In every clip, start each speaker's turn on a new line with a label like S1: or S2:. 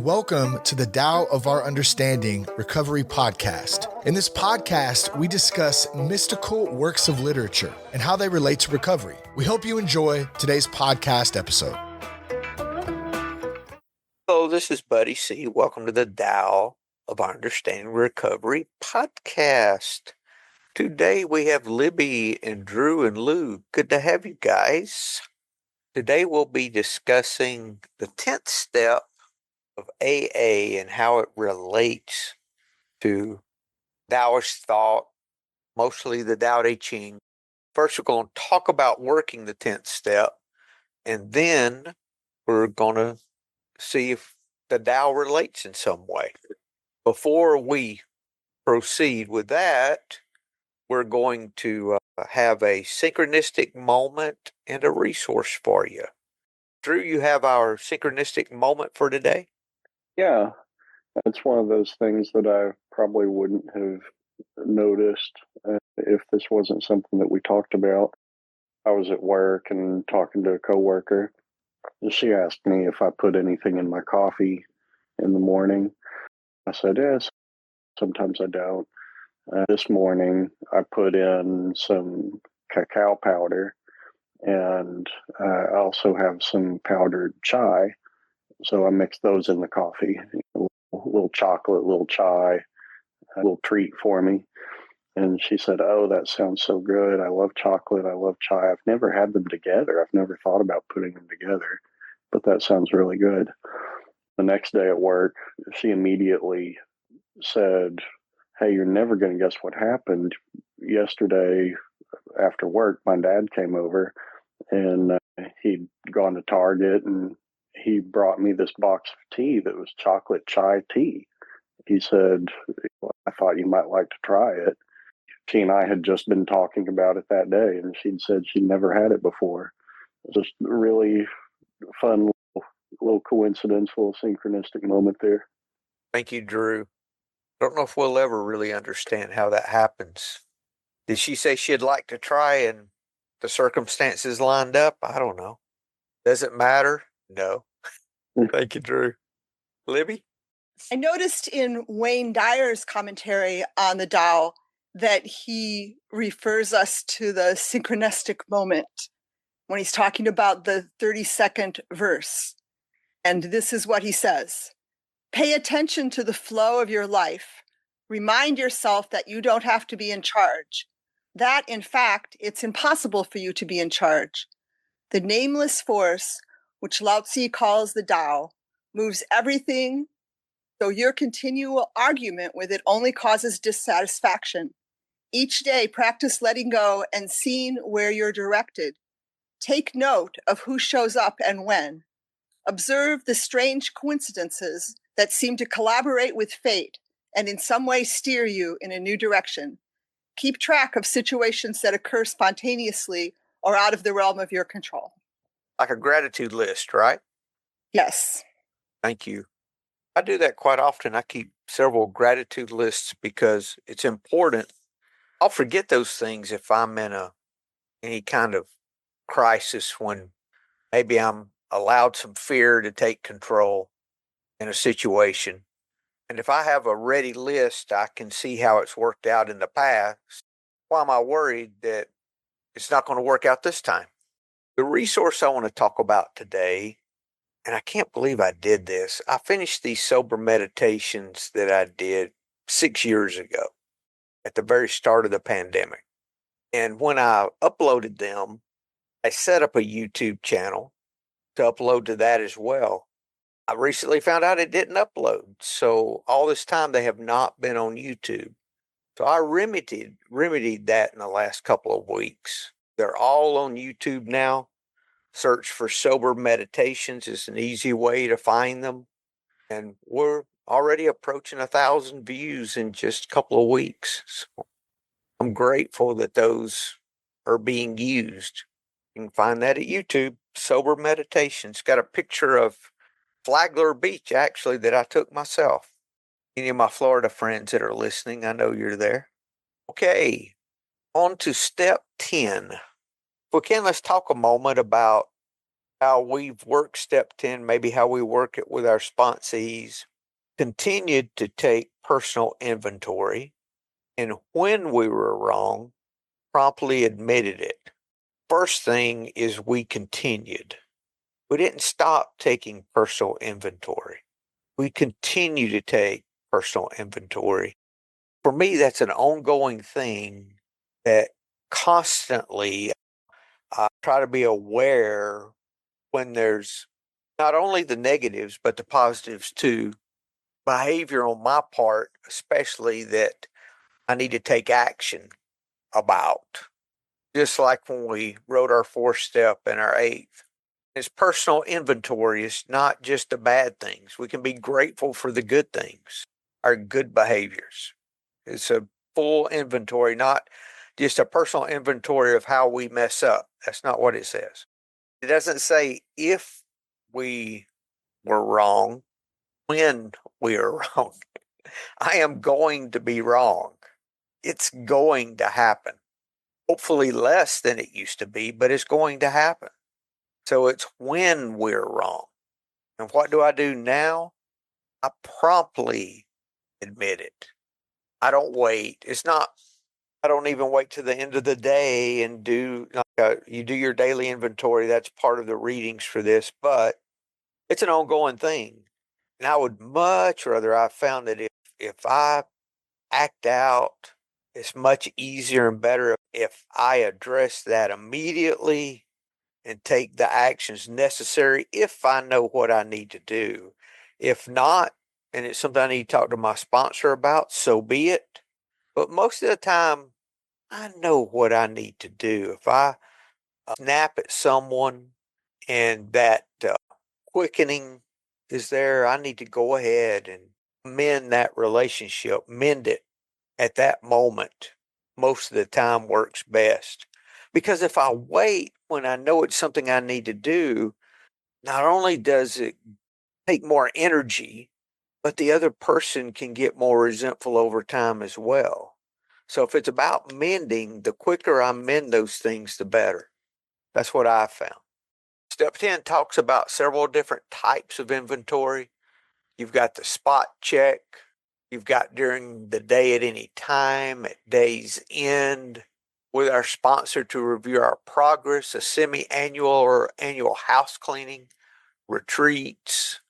S1: and welcome to the Tao of Our Understanding Recovery Podcast. In this podcast, we discuss mystical works of literature and how they relate to recovery. We hope you enjoy today's podcast episode.
S2: Hello, this is Buddy C. Welcome to the Tao of Our Understanding Recovery Podcast. Today we have Libby and Drew and Lou. Good to have you guys. Today we'll be discussing the 10th step of AA and how it relates to Taoist thought, mostly the Tao Te Ching. First, we're going to talk about working the 10th step, and then we're going to see if the Tao relates in some way. Before we proceed with that, we're going to have a synchronistic moment and a resource for you. Drew, you have our synchronistic moment for today?
S3: Yeah, it's one of those things that I probably wouldn't have noticed if this wasn't something that we talked about. I was at work and talking to a coworker. She asked me if I put anything in my coffee in the morning. I said, yes, sometimes I don't. This morning, I put in some cacao powder, and I also have some powdered chai. So I mixed those in the coffee. A little chocolate, a little chai, a little treat for me. And she said, oh, that sounds so good. I love chocolate. I love chai. I've never had them together. I've never thought about putting them together, but that sounds really good. The next day at work, she immediately said, hey, you're never going to guess what happened. Yesterday after work, my dad came over and he'd gone to Target and he brought me this box of tea that was chocolate chai tea. He said, I thought you might like to try it. She and I had just been talking about it that day, and she'd said she'd never had it before. It was just a really fun little coincidence, little synchronistic moment there.
S2: Thank you, Drew. Don't know if we'll ever really understand how that happens. Did she say she'd like to try and the circumstances lined up? I don't know. Does it matter? No. Thank you, Drew. Libby?
S4: I noticed in Wayne Dyer's commentary on the Tao that he refers us to the synchronistic moment when he's talking about the 32nd verse. And this is what he says. Pay attention to the flow of your life. Remind yourself that you don't have to be in charge. That, in fact, it's impossible for you to be in charge. The nameless force, which Lao Tzu calls the Tao, moves everything, so your continual argument with it only causes dissatisfaction. Each day, practice letting go and seeing where you're directed. Take note of who shows up and when. Observe the strange coincidences that seem to collaborate with fate and in some way steer you in a new direction. Keep track of situations that occur spontaneously or out of the realm of your control.
S2: Like a gratitude list, right?
S4: Yes.
S2: Thank you. I do that quite often. I keep several gratitude lists because it's important. I'll forget those things if I'm in any kind of crisis when maybe I'm allowed some fear to take control in a situation. And if I have a ready list, I can see how it's worked out in the past. Why am I worried that it's not going to work out this time? The resource I want to talk about today, and I can't believe I did this. I finished these sober meditations that I did 6 years ago at the very start of the pandemic. And when I uploaded them, I set up a YouTube channel to upload to that as well. I recently found out it didn't upload. So all this time they have not been on YouTube. So I remedied that in the last couple of weeks. They're all on YouTube now. Search for Sober Meditations is an easy way to find them. And we're already approaching 1,000 views in just a couple of weeks. So I'm grateful that those are being used. You can find that at YouTube, Sober Meditations. Got a picture of Flagler Beach, actually, that I took myself. Any of my Florida friends that are listening, I know you're there. Okay, on to step 10. If we can, let's talk a moment about how we've worked step 10, maybe how we work it with our sponsees, continued to take personal inventory, and when we were wrong, promptly admitted it. First thing is we continued. We didn't stop taking personal inventory. We continue to take personal inventory. For me, that's an ongoing thing that constantly I try to be aware when there's not only the negatives, but the positives too. Behavior on my part, especially that I need to take action about. Just like when we wrote our fourth step and our eighth. It's personal inventory. It's not just the bad things. We can be grateful for the good things, our good behaviors. It's a full inventory, not just a personal inventory of how we mess up. That's not what it says. It doesn't say if we were wrong, when we are wrong. I am going to be wrong. It's going to happen. Hopefully less than it used to be, but it's going to happen. So it's when we're wrong. And what do I do now? I promptly admit it. I don't wait. I don't even wait to the end of the day and you do your daily inventory. That's part of the readings for this, but it's an ongoing thing. And I would much rather, I found that if I act out, it's much easier and better if I address that immediately and take the actions necessary if I know what I need to do. If not, and it's something I need to talk to my sponsor about, so be it. But most of the time, I know what I need to do. If I snap at someone and that quickening is there, I need to go ahead and mend that relationship, mend it at that moment. Most of the time works best. Because if I wait when I know it's something I need to do, not only does it take more energy, but the other person can get more resentful over time as well. So if it's about mending, the quicker I mend those things, the better. That's what I found. Step 10 talks about several different types of inventory. You've got the spot check. You've got during the day at any time, at day's end, with our sponsor to review our progress, a semi-annual or annual house cleaning, retreats.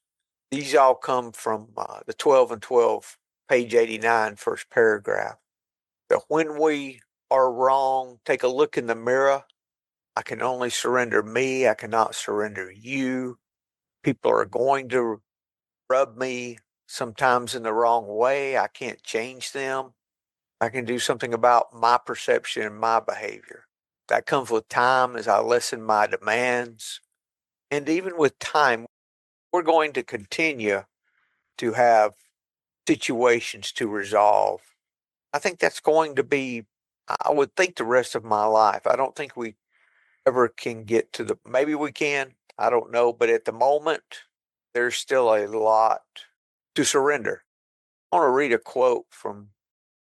S2: These all come from the 12 and 12, page 89, first paragraph. That when we are wrong, take a look in the mirror. I can only surrender me. I cannot surrender you. People are going to rub me sometimes in the wrong way. I can't change them. I can do something about my perception and my behavior. That comes with time as I lessen my demands. And even with time, we're going to continue to have situations to resolve. I think that's going to be, I would think, the rest of my life. I don't think we ever can get to maybe we can, I don't know. But at the moment, there's still a lot to surrender. I want to read a quote from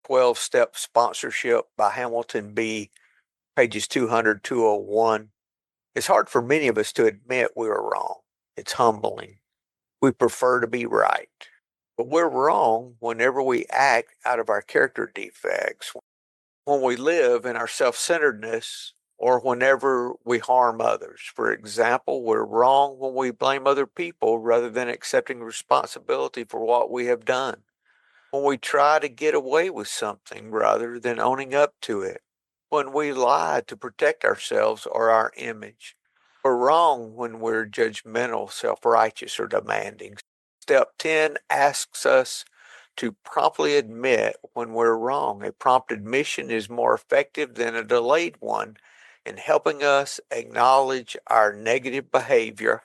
S2: 12-Step Sponsorship by Hamilton B., pages 200, 201. It's hard for many of us to admit we were wrong. It's humbling. We prefer to be right. But we're wrong whenever we act out of our character defects, when we live in our self-centeredness, or whenever we harm others. For example, we're wrong when we blame other people rather than accepting responsibility for what we have done. When we try to get away with something rather than owning up to it. When we lie to protect ourselves or our image. We're wrong when we're judgmental, self-righteous, or demanding. Step 10 asks us to promptly admit when we're wrong. A prompt admission is more effective than a delayed one in helping us acknowledge our negative behavior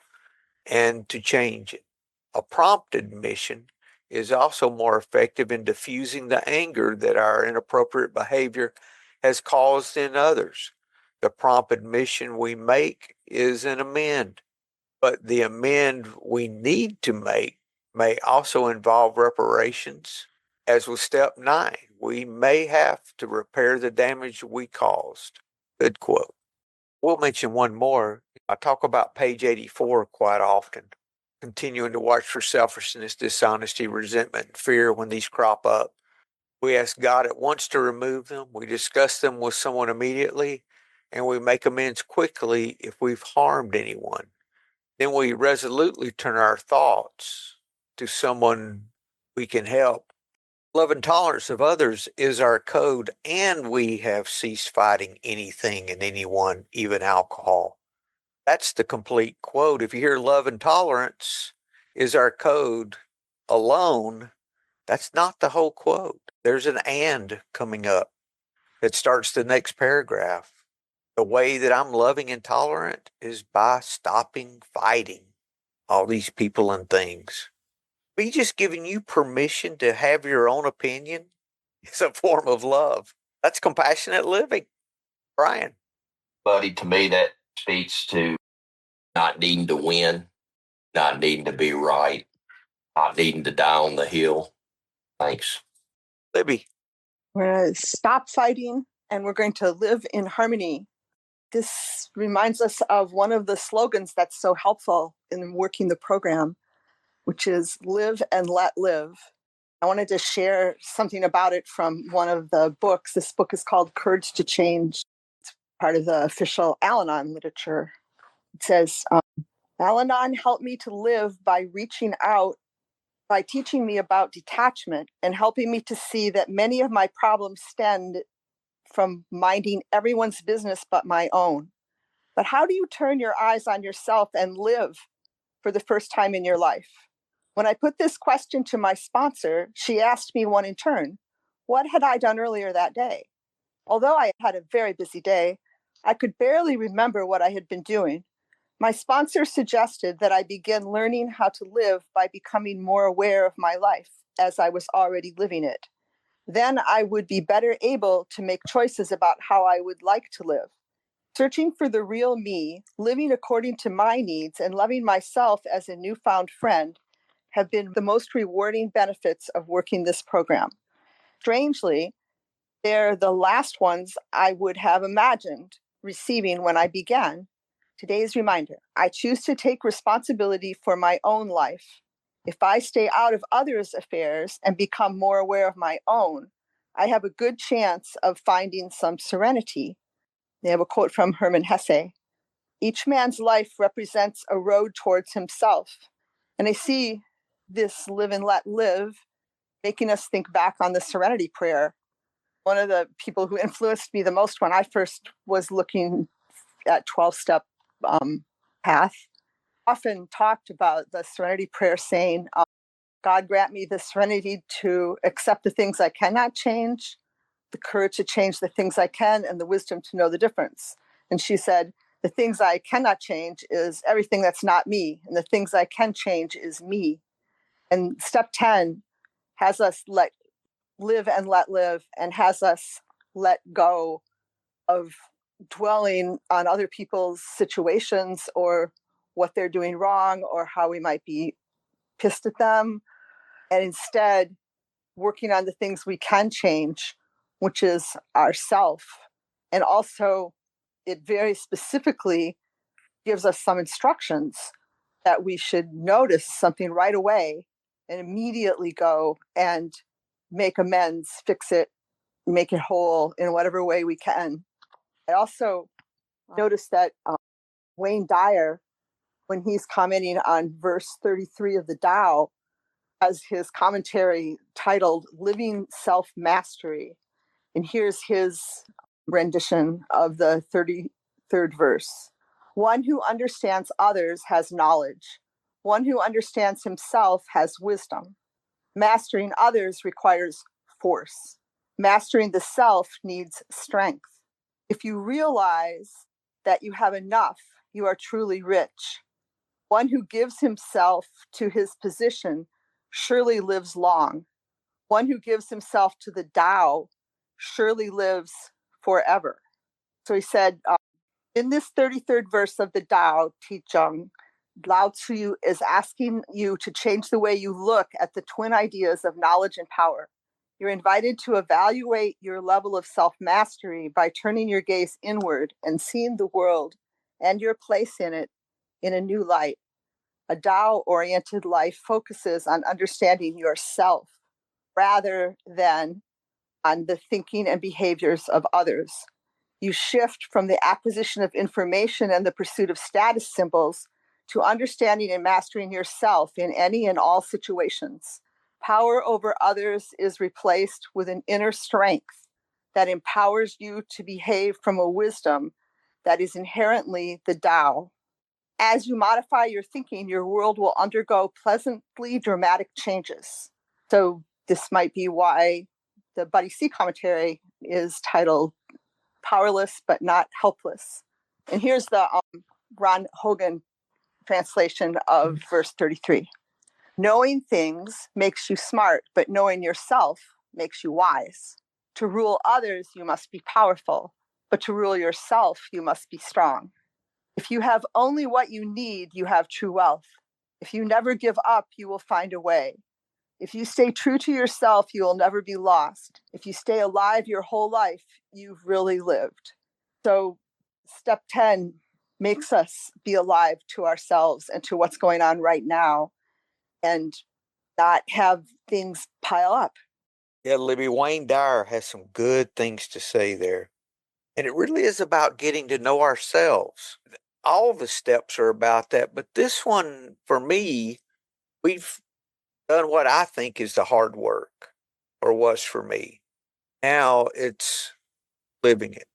S2: and to change it. A prompt admission is also more effective in diffusing the anger that our inappropriate behavior has caused in others. The prompt admission we make is an amend, but the amend we need to make may also involve reparations. As with step 9, we may have to repair the damage we caused. Good quote. We'll mention one more. I talk about page 84 quite often. Continuing to watch for selfishness, dishonesty, resentment, and fear when these crop up. We ask God at once to remove them. We discuss them with someone immediately, and we make amends quickly if we've harmed anyone. Then we resolutely turn our thoughts to someone we can help. Love and tolerance of others is our code, and we have ceased fighting anything and anyone, even alcohol. That's the complete quote. If you hear love and tolerance is our code alone, that's not the whole quote. There's an and coming up that starts the next paragraph. The way that I'm loving and tolerant is by stopping fighting all these people and things. Me just giving you permission to have your own opinion is a form of love. That's compassionate living. Brian.
S5: Buddy, to me, that speaks to not needing to win, not needing to be right, not needing to die on the hill. Thanks.
S2: Libby.
S4: We're going to stop fighting and we're going to live in harmony. This reminds us of one of the slogans that's so helpful in working the program, which is live and let live. I wanted to share something about it from one of the books. This book is called Courage to Change. It's part of the official Al-Anon literature. It says, Al-Anon helped me to live by reaching out, by teaching me about detachment and helping me to see that many of my problems stemmed from minding everyone's business but my own. But how do you turn your eyes on yourself and live for the first time in your life? When I put this question to my sponsor, she asked me one in turn. What had I done earlier that day? Although I had a very busy day, I could barely remember what I had been doing. My sponsor suggested that I begin learning how to live by becoming more aware of my life as I was already living it. Then I would be better able to make choices about how I would like to live. Searching for the real me, living according to my needs, and loving myself as a newfound friend have been the most rewarding benefits of working this program. Strangely, they're the last ones I would have imagined receiving when I began. Today's reminder, I choose to take responsibility for my own life. If I stay out of others' affairs and become more aware of my own, I have a good chance of finding some serenity. They have a quote from Hermann Hesse. Each man's life represents a road towards himself. And I see this live and let live making us think back on the serenity prayer. One of the people who influenced me the most when I first was looking at 12-step path often talked about the serenity prayer saying, God grant me the serenity to accept the things I cannot change, the courage to change the things I can, and the wisdom to know the difference. And she said, the things I cannot change is everything that's not me, and the things I can change is me. And step 10 has us live and let live, and has us let go of dwelling on other people's situations or what they're doing wrong or how we might be pissed at them, and instead working on the things we can change, which is ourself. And also, it very specifically gives us some instructions that we should notice something right away and immediately go and make amends, fix it, make it whole in whatever way we can. I also noticed that Wayne Dyer, when he's commenting on verse 33 of the Tao, has his commentary titled Living Self-Mastery. And here's his rendition of the 33rd verse. One who understands others has knowledge. One who understands himself has wisdom. Mastering others requires force. Mastering the self needs strength. If you realize that you have enough, you are truly rich. One who gives himself to his position surely lives long. One who gives himself to the Tao surely lives forever. So he said, in this 33rd verse of the Tao Te Ching, Lao Tzu is asking you to change the way you look at the twin ideas of knowledge and power. You're invited to evaluate your level of self-mastery by turning your gaze inward and seeing the world and your place in it in a new light. A Tao-oriented life focuses on understanding yourself rather than on the thinking and behaviors of others. You shift from the acquisition of information and the pursuit of status symbols to understanding and mastering yourself in any and all situations. Power over others is replaced with an inner strength that empowers you to behave from a wisdom that is inherently the Tao. As you modify your thinking, your world will undergo pleasantly dramatic changes. So this might be why the Buddy C commentary is titled Powerless but Not Helpless. And here's the Ron Hogan translation of verse 33. Knowing things makes you smart, but knowing yourself makes you wise. To rule others, you must be powerful, but to rule yourself, you must be strong. If you have only what you need, you have true wealth. If you never give up, you will find a way. If you stay true to yourself, you will never be lost. If you stay alive your whole life, you've really lived. So step 10 makes us be alive to ourselves and to what's going on right now and not have things pile up.
S2: Yeah, Libby, Wayne Dyer has some good things to say there. And it really is about getting to know ourselves. All the steps are about that. But this one, for me, we've done what I think is the hard work, or was for me. Now it's living it.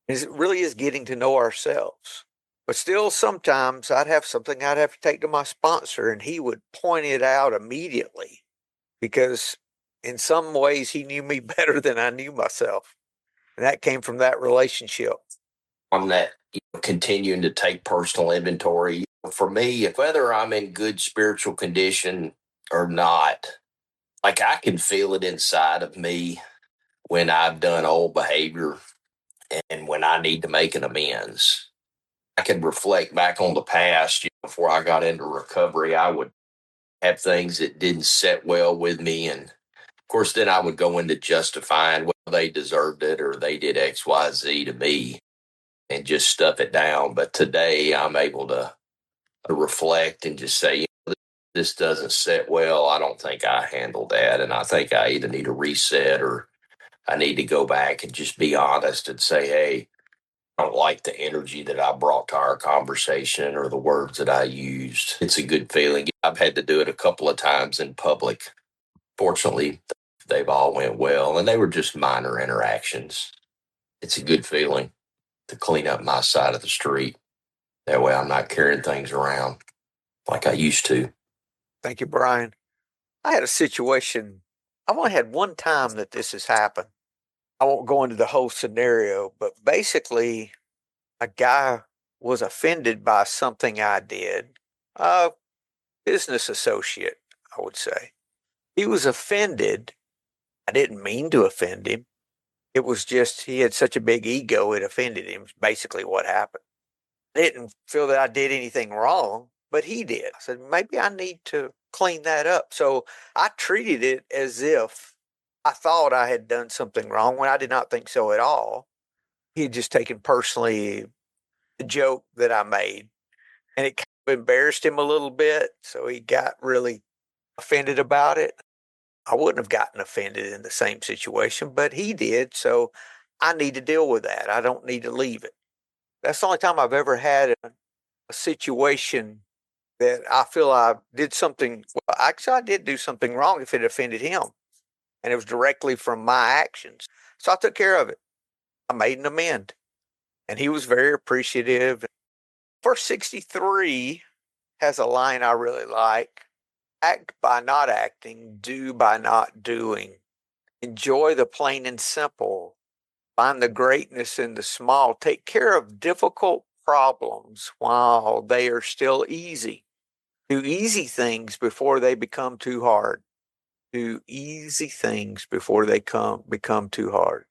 S2: It really is getting to know ourselves. But still, sometimes I'd have something I'd have to take to my sponsor, and he would point it out immediately because in some ways he knew me better than I knew myself. And that came from that relationship.
S5: On that, continuing to take personal inventory. For me, whether I'm in good spiritual condition or not, like I can feel it inside of me when I've done old behavior and when I need to make an amends. I can reflect back on the past. Before I got into recovery, I would have things that didn't set well with me. And of course, then I would go into justifying, well, they deserved it or they did X, Y, Z to me and just stuff it down. But today I'm able to reflect and just say, this doesn't sit well. I don't think I handled that. And I think I either need a reset or I need to go back and just be honest and say, hey, I don't like the energy that I brought to our conversation or the words that I used. It's a good feeling. I've had to do it a couple of times in public. Fortunately, they've all went well, and they were just minor interactions. It's a good feeling to clean up my side of the street. That way I'm not carrying things around like I used to.
S2: Thank you, Brian. I had a situation, I've only had one time that this has happened. I won't go into the whole scenario, but basically, a guy was offended by something I did. A business associate, I would say. He was offended. I didn't mean to offend him. It was just he had such a big ego, it offended him, basically what happened. I didn't feel that I did anything wrong, but he did. I said, maybe I need to clean that up. So I treated it as if I thought I had done something wrong when I did not think so at all. He had just taken personally the joke that I made, and it kind of embarrassed him a little bit. So he got really offended about it. I wouldn't have gotten offended in the same situation, but he did. So I need to deal with that. I don't need to leave it. That's the only time I've ever had a situation that I feel I did something. Well, actually, I did do something wrong if it offended him, and it was directly from my actions. So I took care of it. I made an amend, and he was very appreciative. Verse 63 has a line I really like. Act by not acting, do by not doing. Enjoy the plain and simple. Find the greatness in the small. Take care of difficult problems while they are still easy. Do easy things before they become too hard. Do easy things before they become too hard.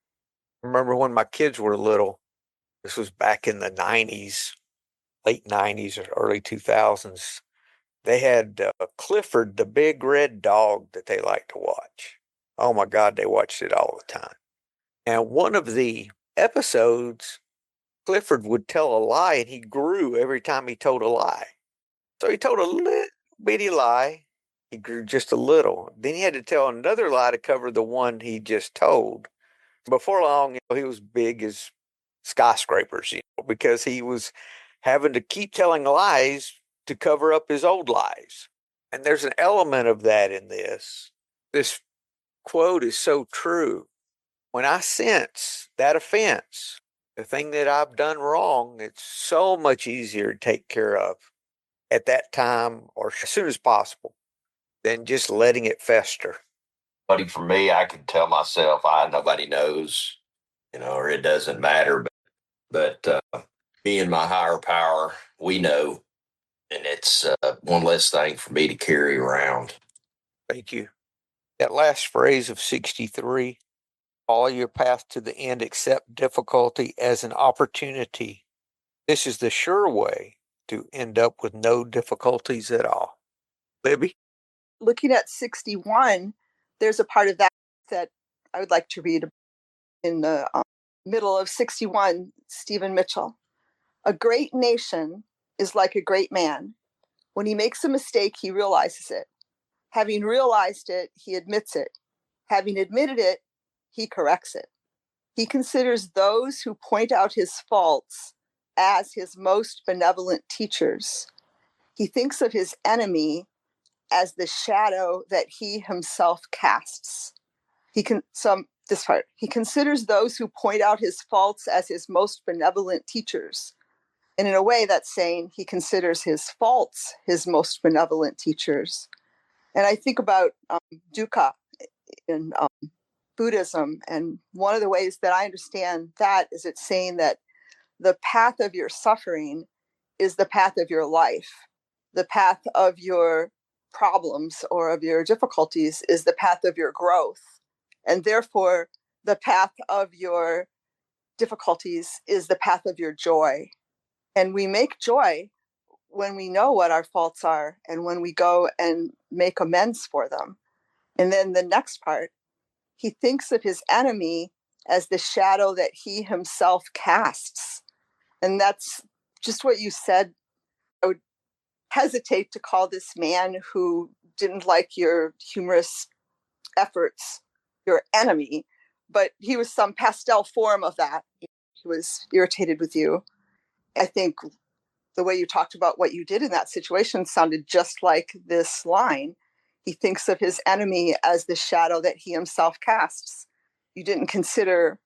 S2: Remember when my kids were little, this was back in the 90s, late 90s or early 2000s. They had Clifford, the big red dog that they liked to watch. Oh my God, they watched it all the time. And one of the episodes, Clifford would tell a lie and he grew every time he told a lie. So he told a little bitty lie. He grew just a little. Then he had to tell another lie to cover the one he just told. Before long, he was big as skyscrapers, because he was having to keep telling lies to cover up his old lies. And there's an element of that in this. This quote is so true. When I sense that offense, the thing that I've done wrong, it's so much easier to take care of at that time or as soon as possible than just letting it fester.
S5: Buddy, for me, I can tell myself, nobody knows, or it doesn't matter. But me and my higher power, we know, and it's one less thing for me to carry around.
S2: Thank you. That last phrase of 63, follow your path to the end, accept difficulty as an opportunity. This is the sure way to end up with no difficulties at all. Libby?
S4: Looking at 61, there's a part of that I would like to read in the middle of 61, Stephen Mitchell. A great nation is like a great man. When he makes a mistake, he realizes it. Having realized it, he admits it. Having admitted it, he corrects it. He considers those who point out his faults as his most benevolent teachers. He thinks of his enemy as the shadow that he himself casts. He considers those who point out his faults as his most benevolent teachers. And in a way, that's saying he considers his faults his most benevolent teachers. And I think about dukkha in Buddhism. And one of the ways that I understand that is it's saying that the path of your suffering is the path of your life. The path of your problems or of your difficulties is the path of your growth. And therefore, the path of your difficulties is the path of your joy. And we make joy when we know what our faults are and when we go and make amends for them. And then the next part, he thinks of his enemy as the shadow that he himself casts. And that's just what you said. I would hesitate to call this man who didn't like your humorous efforts your enemy, but he was some pastel form of that. He was irritated with you. I think the way you talked about what you did in that situation sounded just like this line. He thinks of his enemy as the shadow that he himself casts. You didn't consider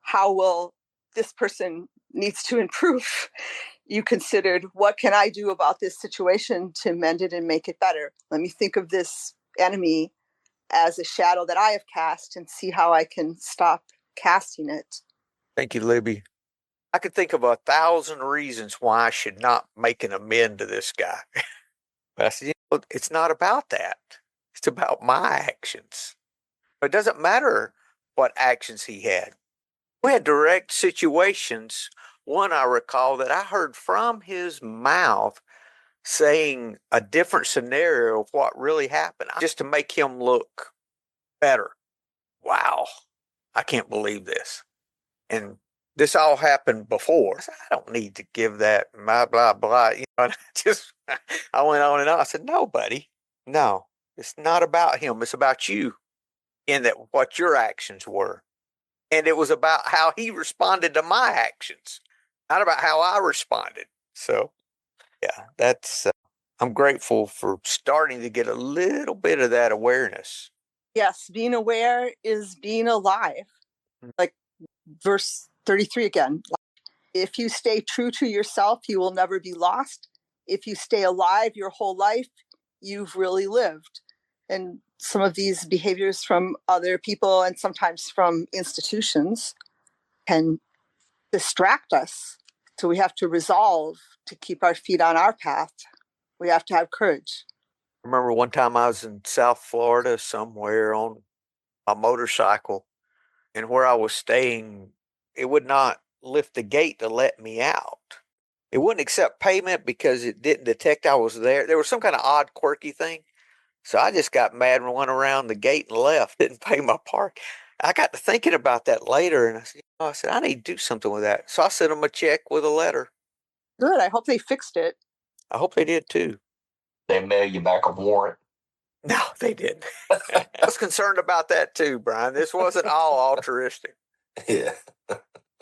S4: how will this person needs to improve. You considered, what can I do about this situation to mend it and make it better? Let me think of this enemy as a shadow that I have cast and see how I can stop casting it.
S2: Thank you, Libby. I could think of 1,000 reasons why I should not make an amend to this guy. But I said, it's not about that. It's about my actions. It doesn't matter what actions he had. We had direct situations. One I recall that I heard from his mouth saying a different scenario of what really happened, just to make him look better. Wow, I can't believe this. And this all happened before. I said, I don't need to give that blah, blah, blah. I went on and on. I said, no, buddy, no, it's not about him. It's about you in that what your actions were. And it was about how he responded to my actions, not about how I responded. So, yeah, I'm grateful for starting to get a little bit of that awareness.
S4: Yes, being aware is being alive. Like verse 33 again. If you stay true to yourself, you will never be lost. If you stay alive your whole life, you've really lived. And some of these behaviors from other people and sometimes from institutions can distract us. So we have to resolve to keep our feet on our path. We have to have courage.
S2: I remember one time I was in South Florida somewhere on a motorcycle, and where I was staying, it would not lift the gate to let me out. It wouldn't accept payment because it didn't detect I was there. There was some kind of odd, quirky thing. So I just got mad and went around the gate and left, didn't pay my park. I got to thinking about that later, and I said, I need to do something with that. So I sent them a check with a letter.
S4: Good. I hope they fixed it.
S2: I hope they did too.
S5: They mail you back a warrant.
S2: No, they didn't. I was concerned about that too, Brian. This wasn't all altruistic.
S5: Yeah.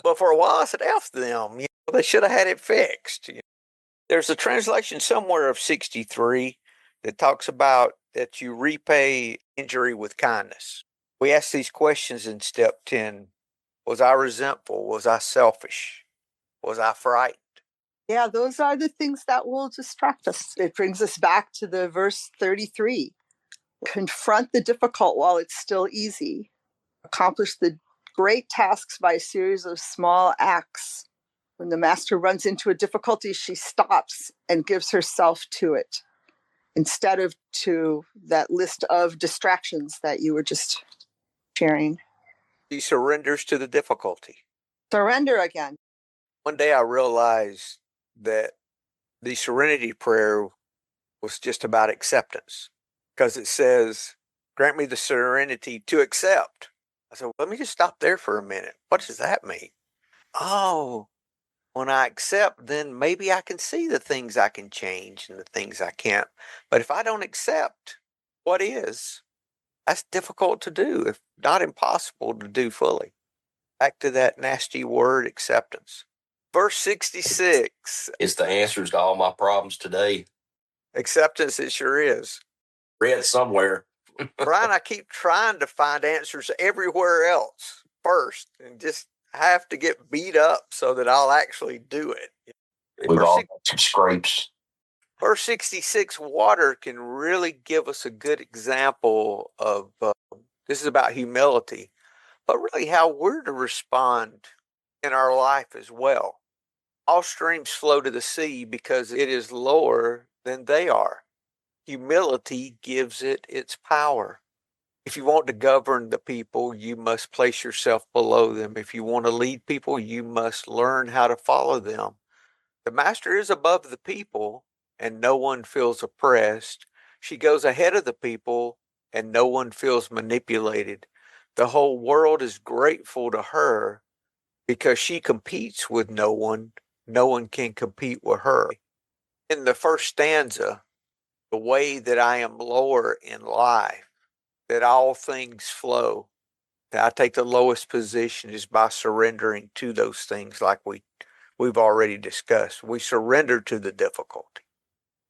S2: But for a while, I said, F them. They should have had it fixed. There's a translation somewhere of 63 that talks about that you repay injury with kindness. We ask these questions in step 10. Was I resentful? Was I selfish? Was I frightened?
S4: Yeah, those are the things that will distract us. It brings us back to the verse 33. Confront the difficult while it's still easy. Accomplish the great tasks by a series of small acts. When the master runs into a difficulty, she stops and gives herself to it instead of to that list of distractions that you were just sharing.
S2: She surrenders to the difficulty.
S4: Surrender again.
S2: One day I realized that the serenity prayer was just about acceptance, because it says, grant me the serenity to accept. I said, let me just stop there for a minute. What does that mean? Oh, when I accept, then maybe I can see the things I can change and the things I can't. But if I don't accept what is, that's difficult to do, if not impossible to do fully. Back to that nasty word, acceptance. Verse 66.
S5: It's the answers to all my problems today.
S2: Acceptance, it sure is.
S5: Read somewhere.
S2: Brian, I keep trying to find answers everywhere else first and just have to get beat up so that I'll actually do it.
S5: We've all got some scrapes.
S2: Verse 66, water can really give us a good example of this is about humility, but really how we're to respond in our life as well. All streams flow to the sea because it is lower than they are. Humility gives it its power. If you want to govern the people, you must place yourself below them. If you want to lead people, you must learn how to follow them. The master is above the people, and no one feels oppressed. She goes ahead of the people, and no one feels manipulated. The whole world is grateful to her because she competes with no one. No one can compete with her. In the first stanza, the way that I am lower in life, that all things flow, that I take the lowest position is by surrendering to those things like we've already discussed. We surrender to the difficulty.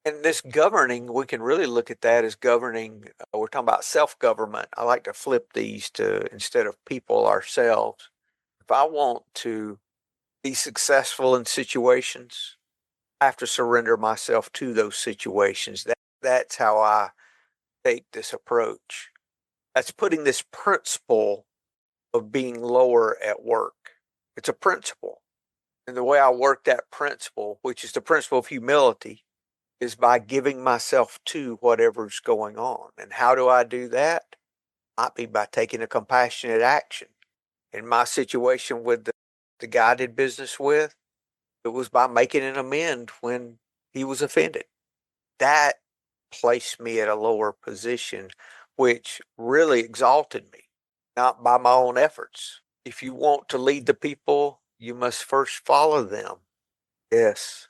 S2: And this governing, we can really look at that as governing. We're talking about self-government. I like to flip these to instead of people, ourselves. If I want to be successful in situations, I have to surrender myself to those situations. That's how I take this approach. That's putting this principle of being lower at work. It's a principle. And the way I work that principle, which is the principle of humility, is by giving myself to whatever's going on. And how do I do that? Might be by taking a compassionate action. In my situation with the guy I did business with, it was by making an amend when he was offended. That placed me at a lower position, which really exalted me, not by my own efforts. If you want to lead the people, you must first follow them. Yes.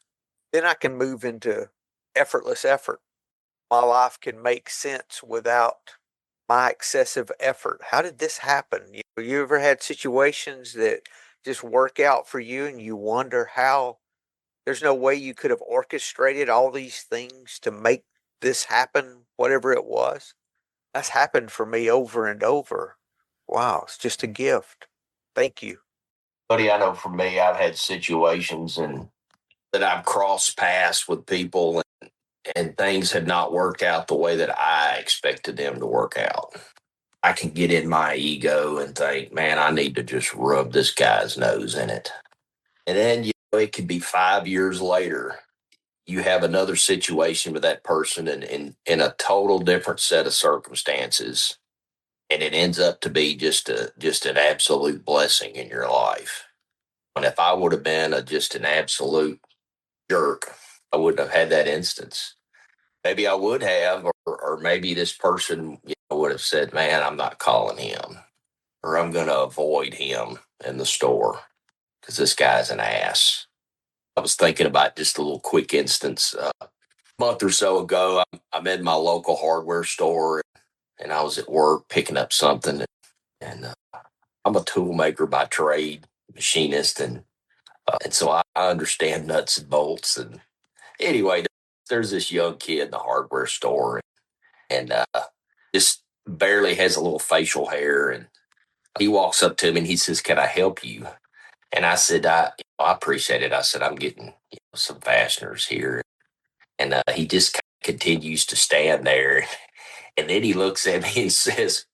S2: Then I can move into effortless effort. My life can make sense without my excessive effort. How did this happen? You ever had situations that just work out for you and you wonder how there's no way you could have orchestrated all these things to make this happen, whatever it was? That's happened for me over and over. Wow, it's just a gift. Thank you.
S5: Buddy, I know for me, I've had situations and that I've crossed paths with people and things have not worked out the way that I expected them to work out. I can get in my ego and think, man, I need to just rub this guy's nose in it. And then it could be 5 years later, you have another situation with that person in a total different set of circumstances. And it ends up to be just an absolute blessing in your life. And if I would have been just an absolute jerk, I wouldn't have had that instance. maybe I would have, or maybe this person would have said, man, I'm not calling him, or I'm going to avoid him in the store because this guy's an ass. I was thinking about just a little quick instance. A month or so ago, I'm in my local hardware store, and I was at work picking up something. And I'm a tool maker by trade, machinist, and so I understand nuts and bolts. And anyway, there's this young kid in the hardware store, and just barely has a little facial hair. And he walks up to me and he says, "Can I help you?" And I said, I appreciate it. I said, "I'm getting some fasteners here." And he just continues to stand there. And then he looks at me and says,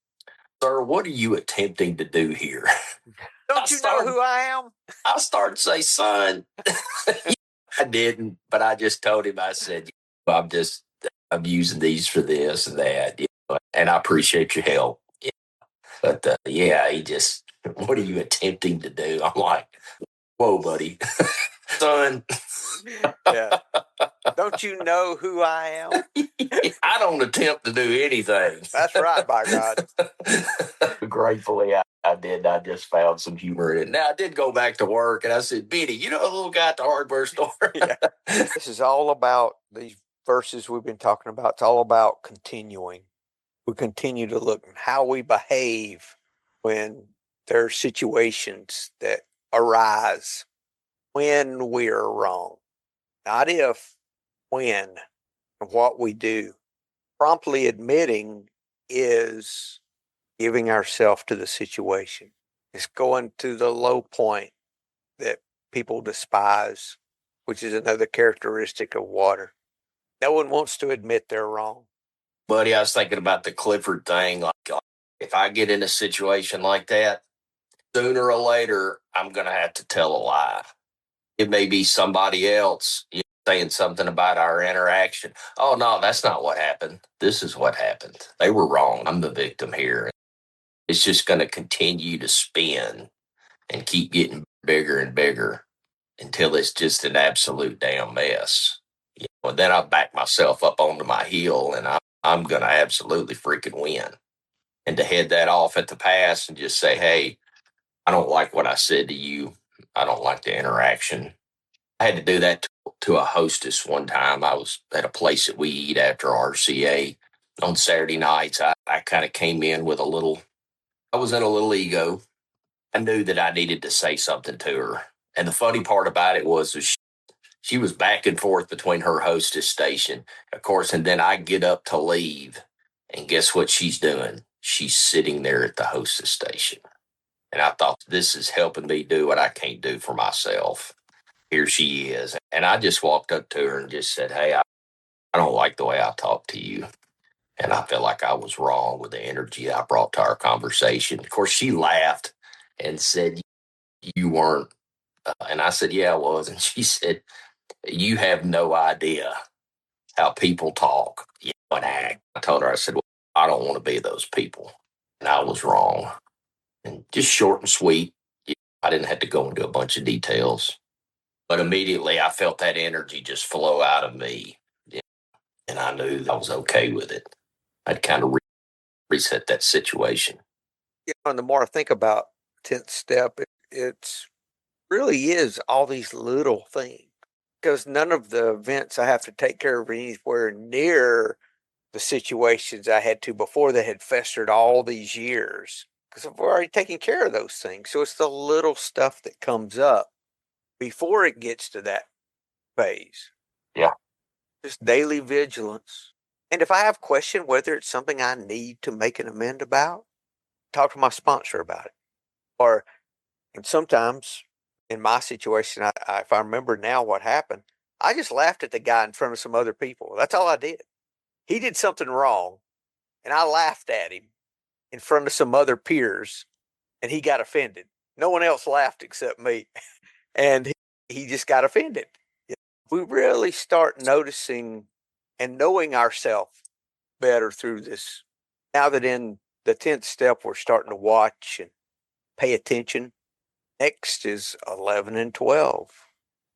S5: "Sir, what are you attempting to do here?"
S2: Don't you know who I am?
S5: I started to say, "Son," I didn't, but I just told him, I said, I'm using these for this and that, and I appreciate your help. Yeah. But yeah, he just, "What are you attempting to do?" I'm like, "Whoa, buddy." Son.
S2: Yeah. Don't you know who I am?
S5: I don't attempt to do anything.
S2: That's right, by God.
S5: Gratefully, I did. I just found some humor in it. Now, I did go back to work, and I said, "Benny, you know the little guy at the hardware store?"
S2: Yeah. This is all about these verses we've been talking about. It's all about continuing. We continue to look at how we behave when there are situations that arise when we are wrong. Not if, when, and what we do. Promptly admitting is giving ourselves to the situation. It's going to the low point that people despise, which is another characteristic of water. No one wants to admit they're wrong.
S5: Buddy, I was thinking about the Clifford thing. Like, if I get in a situation like that, sooner or later, I'm going to have to tell a lie. It may be somebody else saying something about our interaction. "Oh, no, that's not what happened. This is what happened. They were wrong. I'm the victim here." It's just going to continue to spin and keep getting bigger and bigger until it's just an absolute damn mess. And then I back myself up onto my heel, and I'm going to absolutely freaking win. And to head that off at the pass and just say, "Hey, I don't like what I said to you. I don't like the interaction." I had to do that to a hostess one time. I was at a place that we eat after RCA on Saturday nights. I kind of came in with I was in a little ego. I knew that I needed to say something to her. And the funny part about it was she was back and forth between her hostess station, of course, and then I get up to leave. And guess what she's doing? She's sitting there at the hostess station. And I thought, this is helping me do what I can't do for myself. Here she is. And I just walked up to her and just said, "Hey, I don't like the way I talked to you. And I felt like I was wrong with the energy I brought to our conversation." Of course, she laughed and said, "You weren't." And I said, "Yeah, I was." And she said, "You have no idea how people talk and act." I told her, I said, "Well, I don't want to be those people." And I was wrong. And just short and sweet. I didn't have to go into a bunch of details. But immediately I felt that energy just flow out of me. And I knew that I was okay with it. I'd kind of reset that situation.
S2: And the more I think about 10th step, it's really is all these little things. Because none of the events I have to take care of anywhere near the situations I had to before that had festered all these years. Because I've already taken care of those things. So it's the little stuff that comes up before it gets to that phase.
S5: Yeah.
S2: Just daily vigilance. And if I have question whether it's something I need to make an amend about, talk to my sponsor about it. Or, and sometimes in my situation, if I remember now what happened, I just laughed at the guy in front of some other people. That's all I did. He did something wrong, and I laughed at him in front of some other peers, and he got offended. No one else laughed except me, and he just got offended. We really start noticing and knowing ourselves better through this. Now that in the 10th step, we're starting to watch and pay attention. Next is 11 and 12.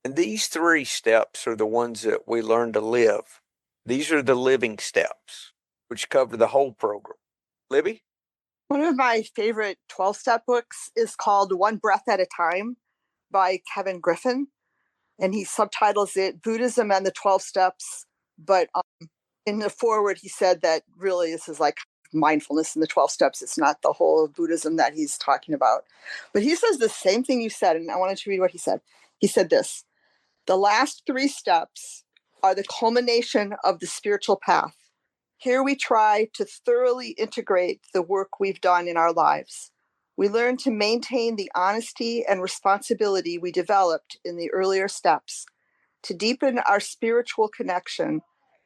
S2: And these three steps are the ones that we learn to live. These are the living steps, which cover the whole program. Libby?
S4: One of my favorite 12-step books is called One Breath at a Time by Kevin Griffin. And he subtitles it Buddhism and the 12 Steps. But in the foreword, he said that really this is like mindfulness in the 12 steps. It's not the whole of Buddhism that he's talking about. But he says the same thing you said, and I wanted to read what he said. He said this: the last 3 steps are the culmination of the spiritual path. Here we try to thoroughly integrate the work we've done in our lives. We learn to maintain the honesty and responsibility we developed in the earlier steps, to deepen our spiritual connection,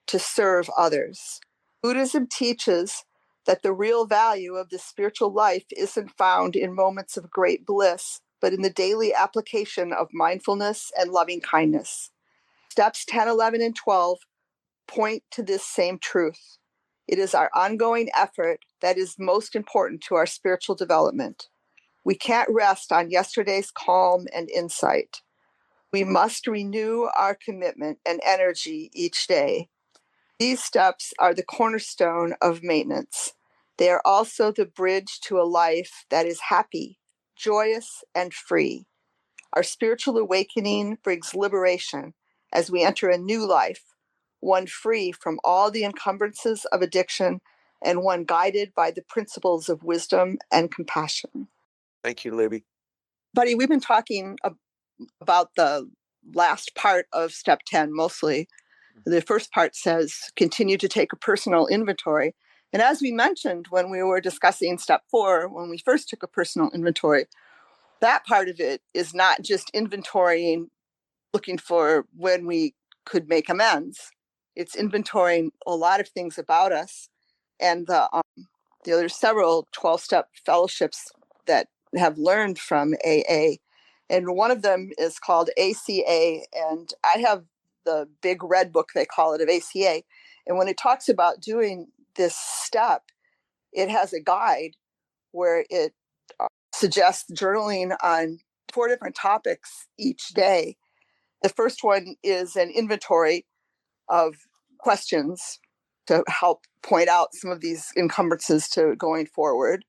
S4: to serve others. Buddhism teaches that the real value of the spiritual life isn't found in moments of great bliss, but in the daily application of mindfulness and loving kindness. Steps 10, 11, and 12 point to this same truth. It is our ongoing effort that is most important to our spiritual development. We can't rest on yesterday's calm and insight. We must renew our commitment and energy each day. These steps are the cornerstone of maintenance. They are also the bridge to a life that is happy, joyous, and free. Our spiritual awakening brings liberation as we enter a new life, one free from all the encumbrances of addiction and one guided by the principles of wisdom and compassion.
S2: Thank you, Libby.
S4: Buddy, we've been talking about the last part of step 10 mostly. The first part says continue to take a personal inventory. And as we mentioned when we were discussing step 4, when we first took a personal inventory, that part of it is not just inventorying, looking for when we could make amends. It's inventorying a lot of things about us. And there's several 12-step fellowships that have learned from AA. And one of them is called ACA. And I have the big red book, they call it, of ACA. And when it talks about doing this step, it has a guide where it suggests journaling on 4 different topics each day. The first one is an inventory of questions to help point out some of these encumbrances to going forward.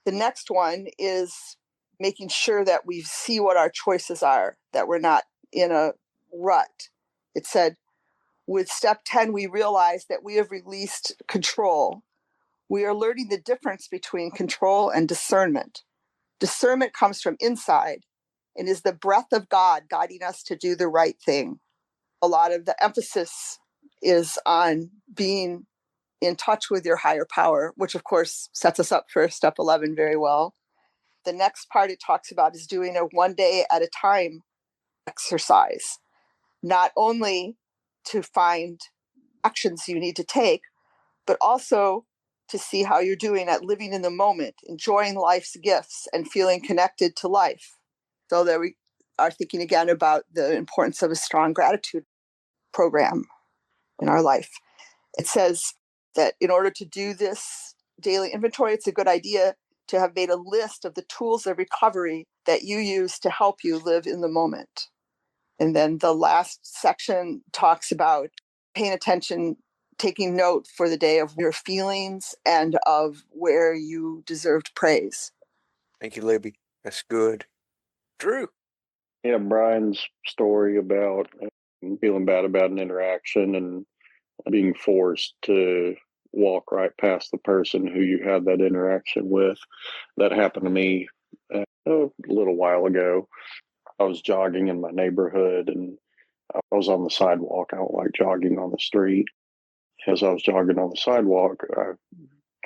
S4: The next one is making sure that we see what our choices are, that we're not in a rut. It said, with step 10, we realize that we have released control. We are learning the difference between control and discernment. Discernment comes from inside and is the breath of God guiding us to do the right thing. A lot of the emphasis is on being in touch with your higher power, which of course sets us up for step 11 very well. The next part it talks about is doing a 1 day at a time exercise, not only to find actions you need to take, but also to see how you're doing at living in the moment, enjoying life's gifts and feeling connected to life. So that we are thinking again about the importance of a strong gratitude program in our life. It says that in order to do this daily inventory, it's a good idea to have made a list of the tools of recovery that you use to help you live in the moment. And then the last section talks about paying attention, taking note for the day of your feelings and of where you deserved praise.
S2: Thank you, Libby. That's good. Drew?
S3: Yeah, Brian's story about feeling bad about an interaction and being forced to walk right past the person who you had that interaction with. That happened to me a little while ago. I was jogging in my neighborhood and I was on the sidewalk. I don't like jogging on the street. As I was jogging on the sidewalk, I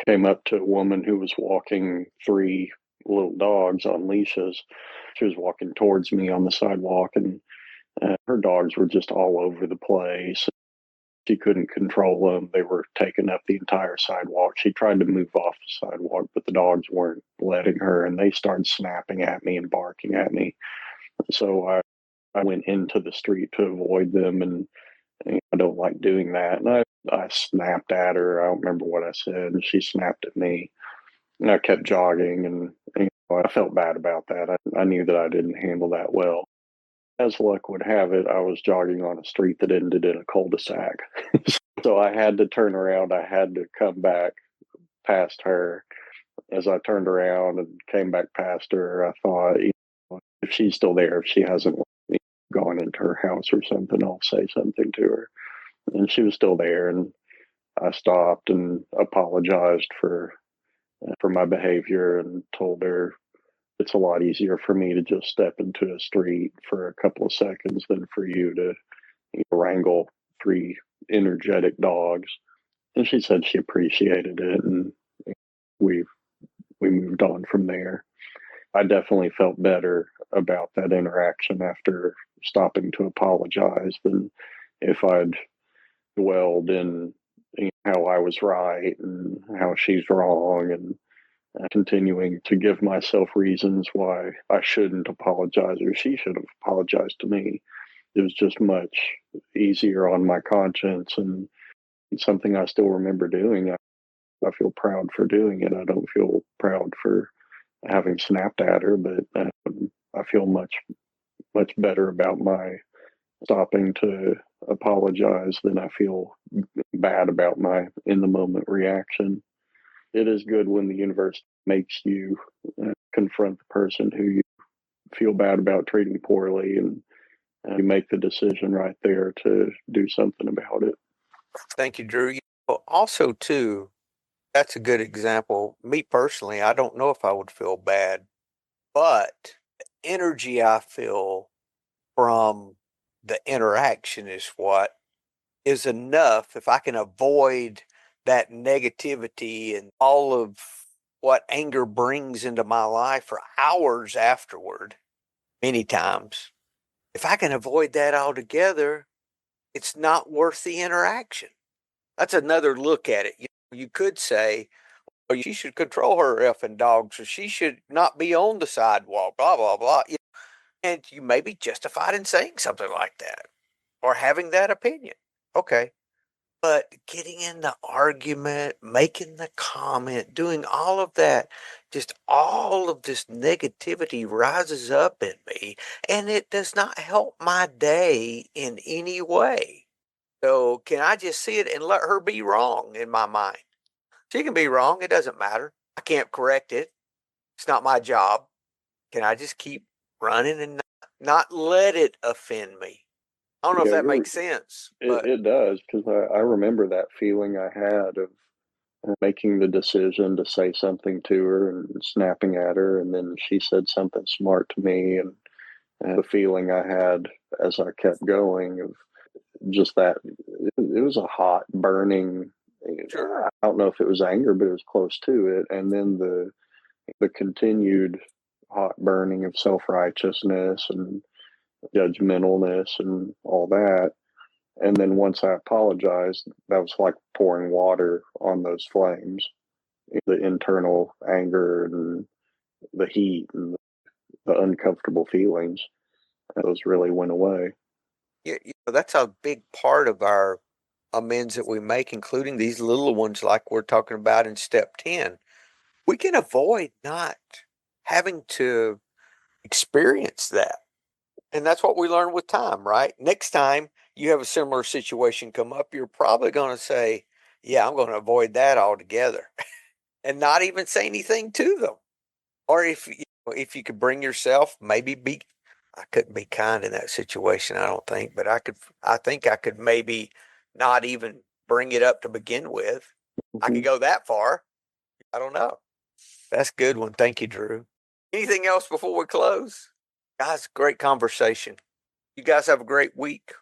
S3: came up to a woman who was walking 3 little dogs on leashes. She was walking towards me on the sidewalk, and her dogs were just all over the place. She couldn't control them. They were taking up the entire sidewalk. She tried to move off the sidewalk, but the dogs weren't letting her, and they started snapping at me and barking at me. So I went into the street to avoid them, and I don't like doing that. And I snapped at her. I don't remember what I said, and she snapped at me. And I kept jogging, and I felt bad about that. I knew that I didn't handle that well. As luck would have it, I was jogging on a street that ended in a cul-de-sac. So So I had to turn around. I had to come back past her. As I turned around and came back past her, I thought, if she's still there, if she hasn't gone into her house or something, I'll say something to her. And she was still there, and I stopped and apologized for my behavior and told her it's a lot easier for me to just step into a street for a couple of seconds than for you to wrangle 3 energetic dogs. And she said she appreciated it, and we moved on from there. I definitely felt better about that interaction after stopping to apologize than if I'd dwelled in how I was right and how she's wrong, and continuing to give myself reasons why I shouldn't apologize or she should have apologized to me. It was just much easier on my conscience, and something I still remember doing. I feel proud for doing it. I don't feel proud for having snapped at her, but I feel much better about my stopping to apologize than I feel bad about my in the moment reaction. It is good when the universe makes you confront the person who you feel bad about treating poorly, and you make the decision right there to do something about it.
S2: Thank you, Drew. Also, too, that's a good example. Me personally, I don't know if I would feel bad, but the energy I feel from the interaction is what is enough. If I can avoid that negativity and all of what anger brings into my life for hours afterward, many times, if I can avoid that altogether, it's not worth the interaction. That's another look at it. You could say, well, she should control her effing dogs, or she should not be on the sidewalk, blah, blah, blah. And you may be justified in saying something like that or having that opinion. Okay. But getting in the argument, making the comment, doing all of that, just all of this negativity rises up in me, and it does not help my day in any way. So can I just see it and let her be wrong in my mind? She can be wrong. It doesn't matter. I can't correct it. It's not my job. Can I just keep running and not let it offend me? I don't know if that makes sense.
S3: It does, because I remember that feeling I had of making the decision to say something to her and snapping at her, and then she said something smart to me, and the feeling I had as I kept going of just that. It was a hot, burning.
S2: Sure.
S3: I don't know if it was anger, but it was close to it. And then the continued hot burning of self-righteousness and judgmentalness and all that. And then once I apologized, that was like pouring water on those flames. The internal anger and the heat and the uncomfortable feelings, those really went away.
S2: That's a big part of our amends that we make, including these little ones like we're talking about in step 10. We can avoid not having to experience that. And that's what we learn with time, right? Next time you have a similar situation come up, you're probably going to say, yeah, I'm going to avoid that altogether and not even say anything to them. Or if you could bring yourself, I couldn't be kind in that situation, I don't think, but I think I could maybe not even bring it up to begin with. I could go that far. I don't know. That's a good one. Thank you, Drew. Anything else before we close? Guys, great conversation. You guys have a great week.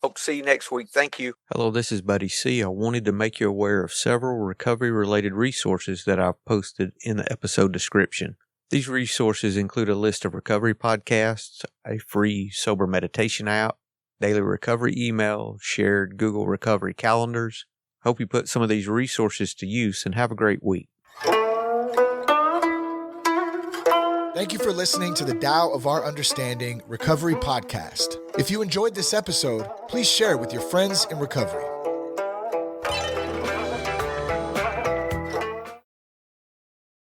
S2: Hope to see you next week. Thank you. Hello, this is Buddy C. I wanted to make you aware of several recovery-related resources that I've posted in the episode description. These resources include a list of recovery podcasts, a free sober meditation app, daily recovery email, shared Google recovery calendars. Hope you put some of these resources to use and have a great week.
S1: Thank you for listening to the Tao of Our Understanding Recovery Podcast. If you enjoyed this episode, please share it with your friends in recovery.